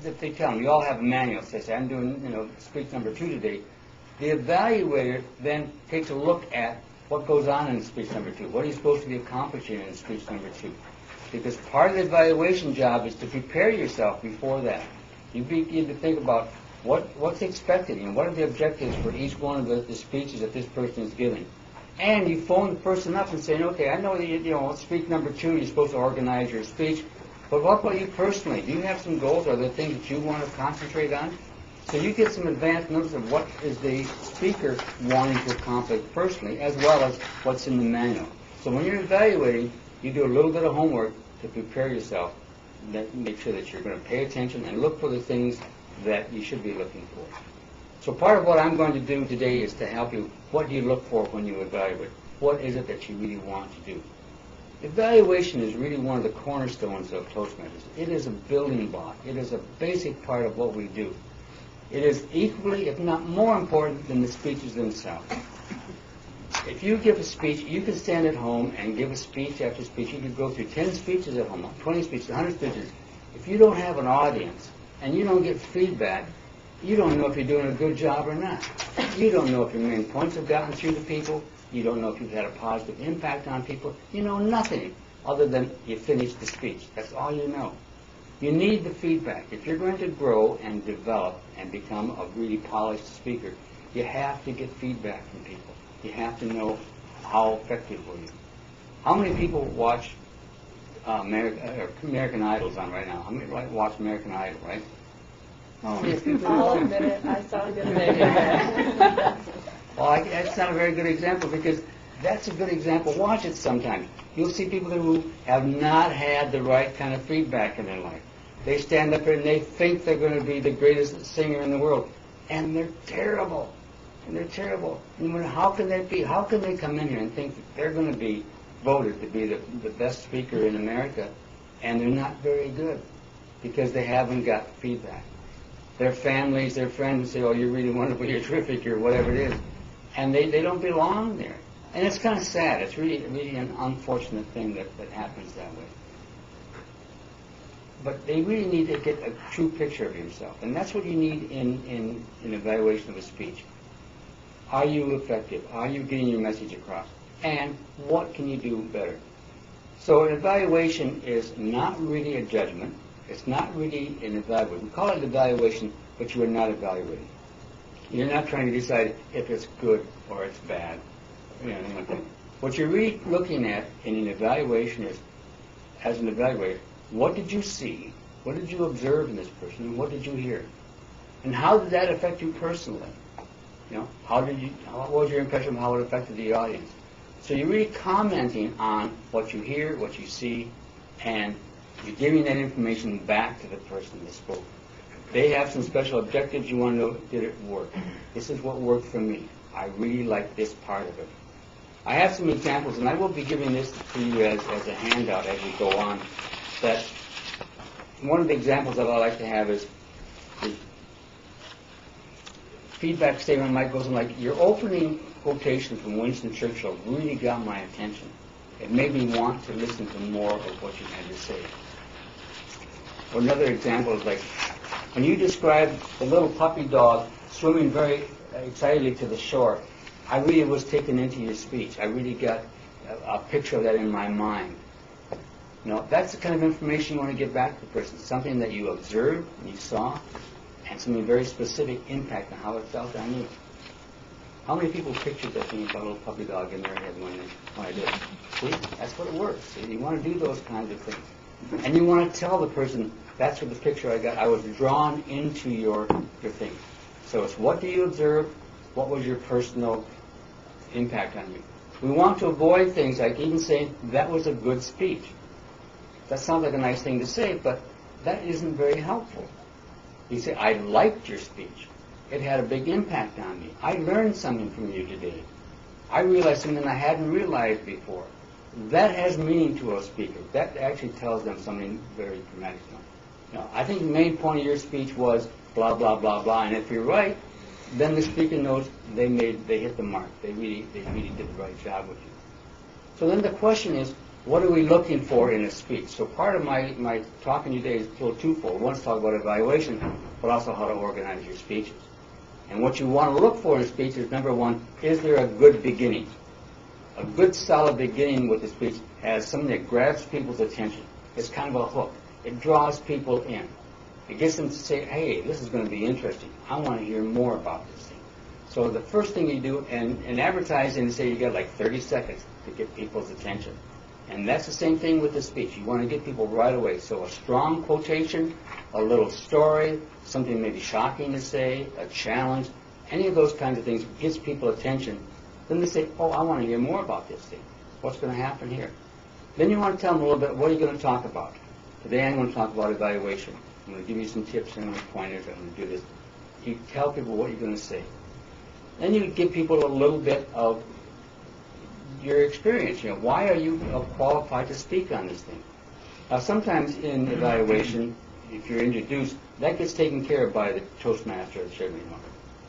if they tell them, you all have a manual, say, I'm doing, speech number 2 today, the evaluator then takes a look at what goes on in speech number 2. What are you supposed to be accomplishing in speech number 2? Because part of the evaluation job is to prepare yourself before that. You begin to think about what's expected and what are the objectives for each one of the speeches that this person is giving. And you phone the person up and say, okay, I know that speech number 2, you're supposed to organize your speech, but what about you personally? Do you have some goals? Are there things that you want to concentrate on? So you get some advanced notice of what is the speaker wanting to accomplish personally, as well as what's in the manual. So when you're evaluating, you do a little bit of homework to prepare yourself, make sure that you're going to pay attention and look for the things that you should be looking for. So part of what I'm going to do today is to help you. What do you look for when you evaluate? What is it that you really want to do? Evaluation is really one of the cornerstones of Toastmasters. It is a building block. It is a basic part of what we do. It is equally, if not more important than the speeches themselves. If you give a speech, you can stand at home and give a speech after speech. You could go through 10 speeches at home, 20 speeches, 100 speeches. If you don't have an audience and you don't get feedback, you don't know if you're doing a good job or not. You don't know if your main points have gotten through to people. You don't know if you've had a positive impact on people. You know nothing other than you finished the speech. That's all you know. You need the feedback. If you're going to grow and develop and become a really polished speaker, you have to get feedback from people. You have to know how effective were you. How many people watch American Idol's on right now? How many watch American Idol, right? I'll admit it. I saw it yesterday. Well, that's not a very good example because that's a good example. Watch it sometime. You'll see people who have not had the right kind of feedback in their life. They stand up here and they think they're going to be the greatest singer in the world, and they're terrible. And they're terrible. And how can that be? How can they come in here and think that they're going to be voted to be the best speaker in America, and they're not very good because they haven't got feedback? Their families, their friends say, oh, you're really wonderful, you're terrific, or whatever it is. And they don't belong there. And it's kind of sad. It's really an unfortunate thing that happens that way. But they really need to get a true picture of yourself. And that's what you need in evaluation of a speech. Are you effective? Are you getting your message across? And what can you do better? So an evaluation is not really a judgment. It's not really an evaluation. We call it evaluation, but you are not evaluating. You're not trying to decide if it's good or it's bad. What you're really looking at in an evaluation is, as an evaluator, what did you see? What did you observe in this person? And what did you hear? And how did that affect you personally? What was your impression of how it affected the audience? So you're really commenting on what you hear, what you see, and you're giving that information back to the person that spoke. They have some special objectives. You want to know, did it work? This is what worked for me. I really like this part of it. I have some examples, and I will be giving this to you as a handout as we go on. That one of the examples that I like to have is the feedback statement might go something like, your opening quotation from Winston Churchill really got my attention. It made me want to listen to more of what you had to say. Or another example is like, when you described the little puppy dog swimming very excitedly to the shore, I really was taken into your speech. I really got a picture of that in my mind. That's the kind of information you want to give back to the person. Something that you observed and you saw, and something very specific impact on how it felt on you. How many people pictured that thing about a little puppy dog in their head when I did it? See, that's what it works. See, you want to do those kinds of things. And you want to tell the person, that's what the picture I got. I was drawn into your thing. So it's what do you observe? What was your personal impact on you? We want to avoid things like even saying, that was a good speech. That sounds like a nice thing to say, but that isn't very helpful. You say, I liked your speech. It had a big impact on me. I learned something from you today. I realized something I hadn't realized before. That has meaning to a speaker. That actually tells them something very dramatic. I think the main point of your speech was blah, blah, blah, blah. And if you're right, then the speaker knows they hit the mark. They really did the right job with you. So then the question is, what are we looking for in a speech? So part of my talking today is a little twofold. One is talk about evaluation, but also how to organize your speeches. And what you want to look for in a speech is, number one, is there a good beginning? A good, solid beginning with the speech has something that grabs people's attention. It's kind of a hook. It draws people in. It gets them to say, hey, this is going to be interesting. I want to hear more about this thing. So the first thing you do, and in advertising, they say you got like 30 seconds to get people's attention. And that's the same thing with the speech. You want to get people right away. So a strong quotation, a little story, something maybe shocking to say, a challenge, any of those kinds of things gets people attention. Then they say, oh, I want to hear more about this thing. What's going to happen here? Then you want to tell them a little bit, what are you going to talk about? Today I'm going to talk about evaluation. I'm going to give you some tips and pointers. I'm going to do this. You tell people what you're going to say. Then you give people a little bit of your experience. You know, why are you qualified to speak on this thing? Now, sometimes in evaluation, if you're introduced, that gets taken care of by the Toastmaster or the chairman.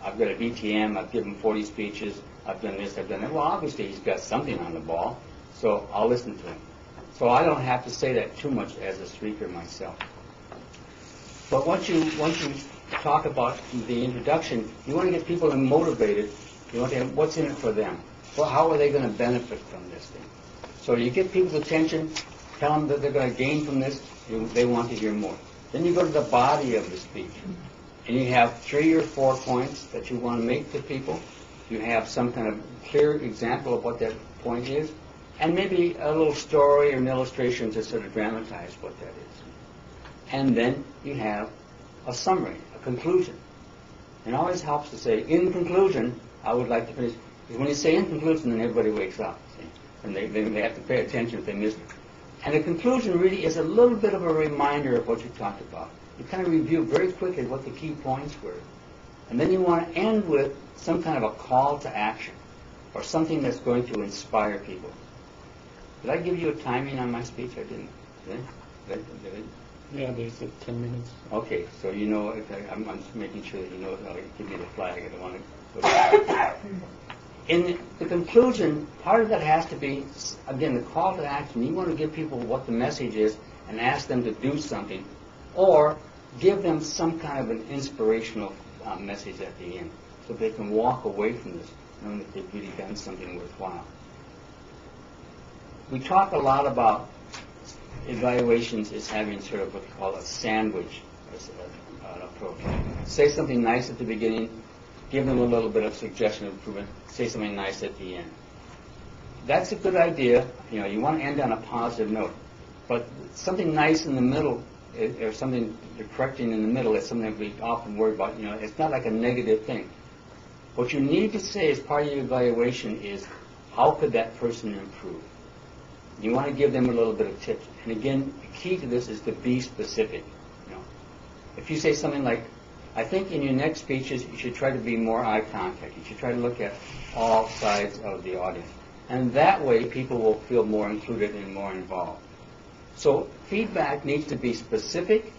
I've got a VTM, I've given 40 speeches, I've done this, I've done that. Well, obviously he's got something on the ball, so I'll listen to him. So I don't have to say that too much as a speaker myself. But once you talk about the introduction, you want to get people motivated. You want to have what's in it for them. Well, how are they going to benefit from this thing? So you get people's attention, tell them that they're going to gain from this, they want to hear more. Then you go to the body of the speech, and you have 3 or 4 points that you want to make to people. You have some kind of clear example of what that point is, and maybe a little story or an illustration to sort of dramatize what that is. And then you have a summary, a conclusion. It always helps to say, in conclusion, I would like to finish. Because when you say in conclusion, then everybody wakes up. See? And they have to pay attention if they miss it. And the conclusion really is a little bit of a reminder of what you talked about. You kind of review very quickly what the key points were. And then you want to end with some kind of a call to action or something that's going to inspire people. Did I give you a timing on my speech? I didn't. Did I? Yeah, there's 10 minutes. Okay, so you know, I'm just making sure that you know, I'll give you the flag. I don't want to. In the conclusion, part of that has to be, again, the call to action. You want to give people what the message is and ask them to do something, or give them some kind of an inspirational message at the end, so they can walk away from this knowing that they've really done something worthwhile. We talk a lot about evaluations as having sort of what we call a sandwich approach. Say something nice at the beginning, give them a little bit of suggestion of improvement, say something nice at the end. That's a good idea. You know, you want to end on a positive note. But something nice in the middle, or something you're correcting in the middle, is something that we often worry about. You know, it's not like a negative thing. What you need to say as part of your evaluation is, how could that person improve? You want to give them a little bit of tips. And again, the key to this is to be specific. You know, if you say something like, I think in your next speeches you should try to be more eye contact. You should try to look at all sides of the audience. And that way people will feel more included and more involved. So feedback needs to be specific.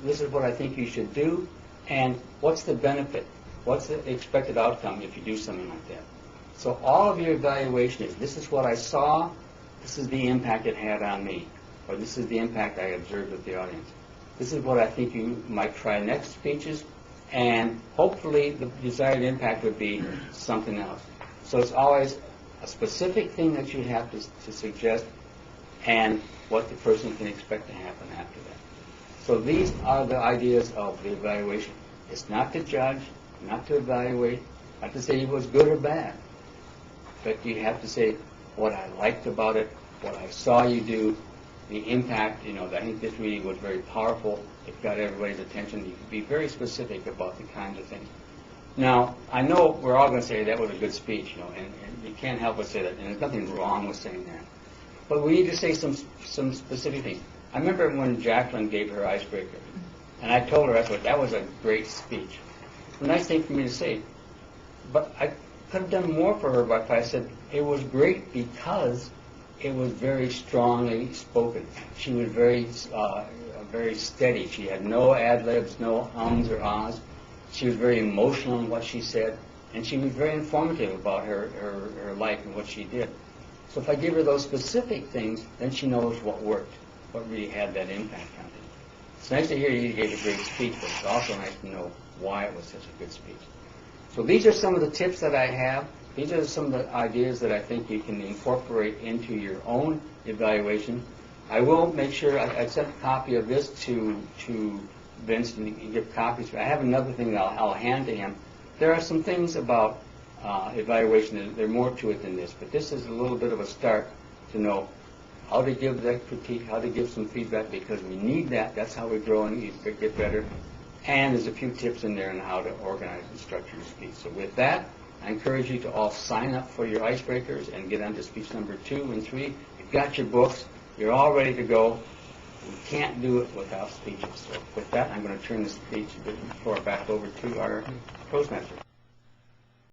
This is what I think you should do. And what's the benefit? What's the expected outcome if you do something like that? So all of your evaluation is, this is what I saw. This is the impact it had on me, or this is the impact I observed with the audience. This is what I think you might try next speeches, and hopefully the desired impact would be something else. So it's always a specific thing that you have to suggest, and what the person can expect to happen after that. So these are the ideas of the evaluation. It's not to judge, not to evaluate, not to say it was good or bad, but you have to say, what I liked about it, what I saw you do, the impact, you know, I think this really was very powerful. It got everybody's attention. You can be very specific about the kinds of things. Now, I know we're all going to say that was a good speech, you know, and you can't help but say that, and there's nothing wrong with saying that. But we need to say some specific things. I remember when Jacqueline gave her icebreaker, and I told her, I thought, that was a great speech. It's a nice thing for me to say. But I could have done more for her if I said it was great because it was very strongly spoken. She was very steady. She had no ad-libs, no ums or ahs. She was very emotional in what she said, and she was very informative about her life and what she did. So if I give her those specific things, then she knows what worked, what really had that impact on it. It's nice to hear you gave a great speech, but it's also nice to know why it was such a good speech. So these are some of the tips that I have. These are some of the ideas that I think you can incorporate into your own evaluation. I will make sure I sent a copy of this to Vince and give copies. I have another thing that I'll hand to him. There are some things about evaluation. There's more to it than this, but this is a little bit of a start to know how to give that critique, how to give some feedback, because we need that. That's how we grow and get better. And there's a few tips in there on how to organize and structure your speech. So with that, I encourage you to all sign up for your icebreakers and get on to speech number 2 and 3. You've got your books. You're all ready to go. We can't do it without speeches. So with that, I'm going to turn the floor back over to our Toastmaster.